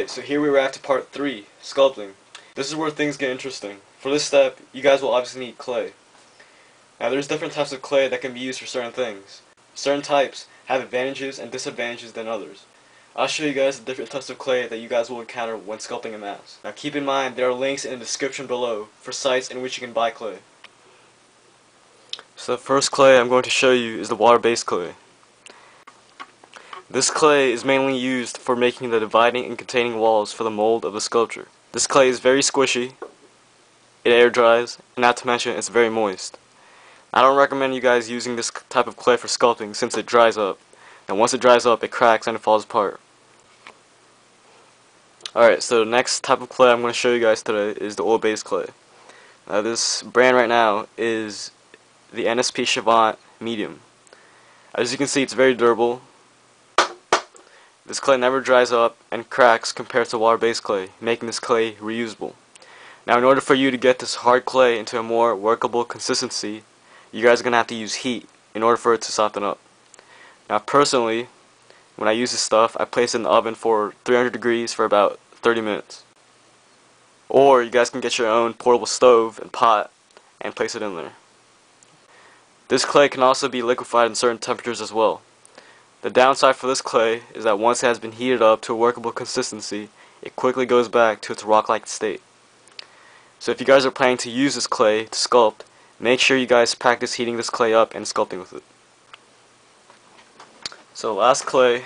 Alright, so here we were at part 3, sculpting. This is where things get interesting. For this step, you guys will obviously need clay. Now there's different types of clay that can be used for certain things. Certain types have advantages and disadvantages than others. I'll show you guys the different types of clay that you guys will encounter when sculpting a mass. Now keep in mind there are links in the description below for sites in which you can buy clay. So the first clay I'm going to show you is the water-based clay. This clay is mainly used for making the dividing and containing walls for the mold of the sculpture. This clay is very squishy, it air dries, and not to mention it's very moist. I don't recommend you guys using this type of clay for sculpting since it dries up. And once it dries up, it cracks and it falls apart. Alright, so the next type of clay I'm going to show you guys today is the oil-based clay. Now this brand right now is the NSP Chavant Medium. As you can see, it's very durable. This clay never dries up and cracks compared to water-based clay, making this clay reusable. Now in order for you to get this hard clay into a more workable consistency, you guys are going to have to use heat in order for it to soften up. Now personally, when I use this stuff, I place it in the oven for 300 degrees for about 30 minutes. Or you guys can get your own portable stove and pot and place it in there. This clay can also be liquefied in certain temperatures as well. The downside for this clay is that once it has been heated up to a workable consistency, it quickly goes back to its rock-like state. So if you guys are planning to use this clay to sculpt, make sure you guys practice heating this clay up and sculpting with it. So last clay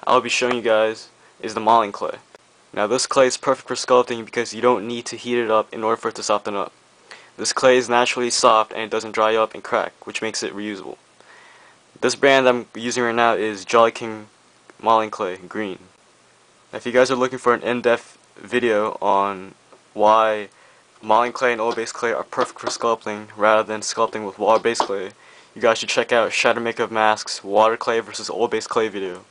I'll be showing you guys is the modeling clay. Now this clay is perfect for sculpting because you don't need to heat it up in order for it to soften up. This clay is naturally soft and it doesn't dry up and crack, which makes it reusable. This brand I'm using right now is Jolly King Modeling Clay Green. Now, if you guys are looking for an in-depth video on why modeling clay and oil-based clay are perfect for sculpting rather than sculpting with water-based clay, you guys should check out Shadow Maker of Masks water clay versus oil-based clay video.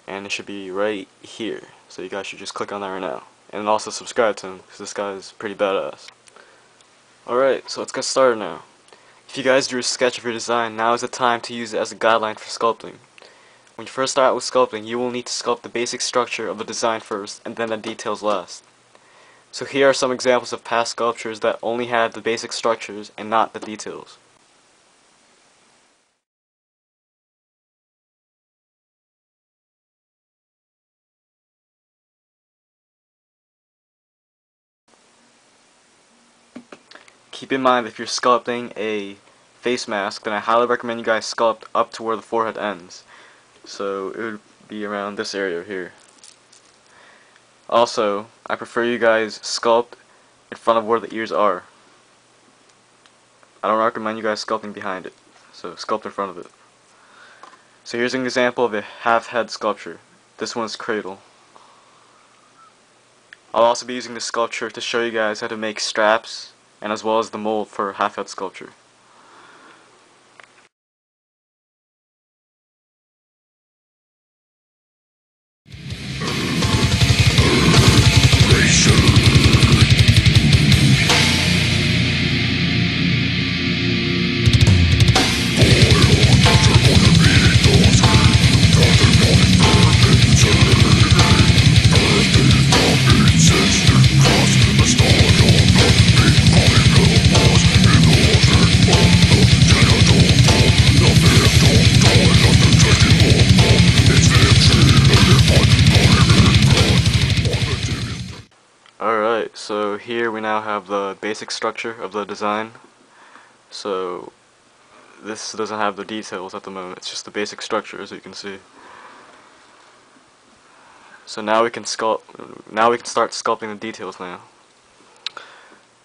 And it should be right here. So you guys should just click on that right now. And also subscribe to him because this guy is pretty badass. Alright, so let's get started now. If you guys drew a sketch of your design, now is the time to use it as a guideline for sculpting. When you first start out with sculpting, you will need to sculpt the basic structure of the design first, and then the details last. So here are some examples of past sculptures that only had the basic structures and not the details. Keep in mind, if you're sculpting a face mask, then I highly recommend you guys sculpt up to where the forehead ends. So it would be around this area here. Also, I prefer you guys sculpt in front of where the ears are. I don't recommend you guys sculpting behind it. So sculpt in front of it. So here's an example of a half head sculpture. This one's cradle. I'll also be using this sculpture to show you guys how to make straps and as well as the mold for half head sculpture. Alright, so here we now have the basic structure of the design. So this doesn't have the details at the moment, it's just the basic structure as you can see. So now we can start sculpting the details now.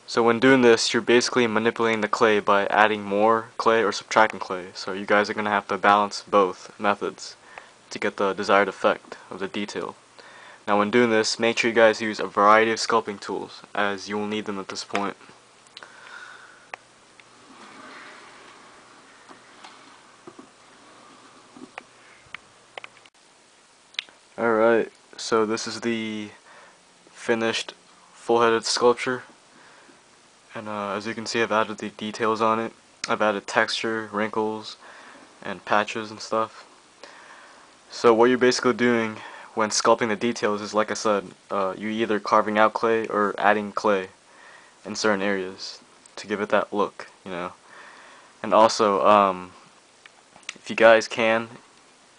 So when doing this, you're basically manipulating the clay by adding more clay or subtracting clay. So you guys are going to have to balance both methods to get the desired effect of the detail. Now when doing this, make sure you guys use a variety of sculpting tools, as you will need them at this point. Alright, so this is the finished full-headed sculpture. And as you can see, I've added the details on it. I've added texture, wrinkles, and patches and stuff. So what you're basically doing when sculpting the details is, like I said, you're either carving out clay or adding clay in certain areas to give it that look, you know. And also, if you guys can,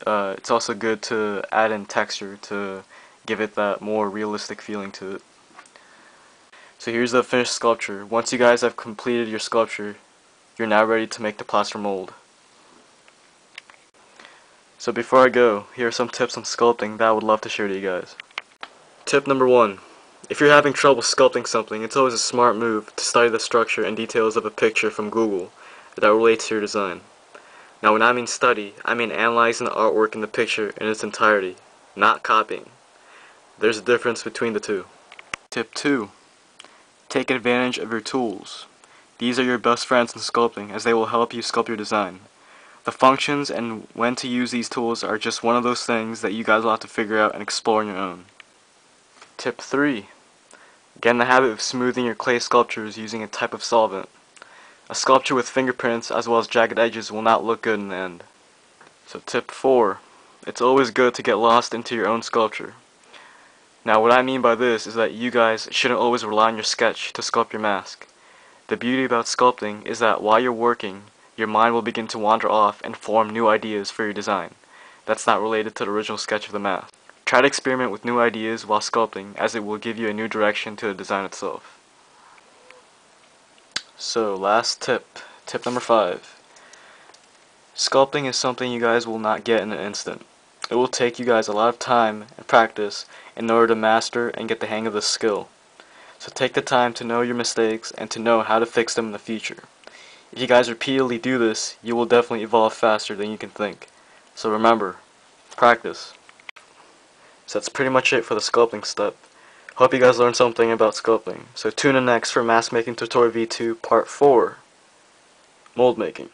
it's also good to add in texture to give it that more realistic feeling to it. So here's the finished sculpture. Once you guys have completed your sculpture, you're now ready to make the plaster mold. So before I go, here are some tips on sculpting that I would love to share to you guys. Tip number 1. If you're having trouble sculpting something, it's always a smart move to study the structure and details of a picture from Google that relates to your design. Now when I mean study, I mean analyzing the artwork in the picture in its entirety, not copying. There's a difference between the two. Tip 2. Take advantage of your tools. These are your best friends in sculpting as they will help you sculpt your design. The functions and when to use these tools are just one of those things that you guys will have to figure out and explore on your own. Tip 3. Get in the habit of smoothing your clay sculptures using a type of solvent. A sculpture with fingerprints as well as jagged edges will not look good in the end. So tip 4. It's always good to get lost into your own sculpture. Now what I mean by this is that you guys shouldn't always rely on your sketch to sculpt your mask. The beauty about sculpting is that while you're working, your mind will begin to wander off and form new ideas for your design that's not related to the original sketch of the mask. Try to experiment with new ideas while sculpting, as it will give you a new direction to the design itself. So last tip, tip number 5. Sculpting is something you guys will not get in an instant. It will take you guys a lot of time and practice in order to master and get the hang of this skill. So take the time to know your mistakes and to know how to fix them in the future. If you guys repeatedly do this, you will definitely evolve faster than you can think. So remember, practice. So that's pretty much it for the sculpting step. Hope you guys learned something about sculpting. So tune in next for mask making tutorial V2 part 4, mold making.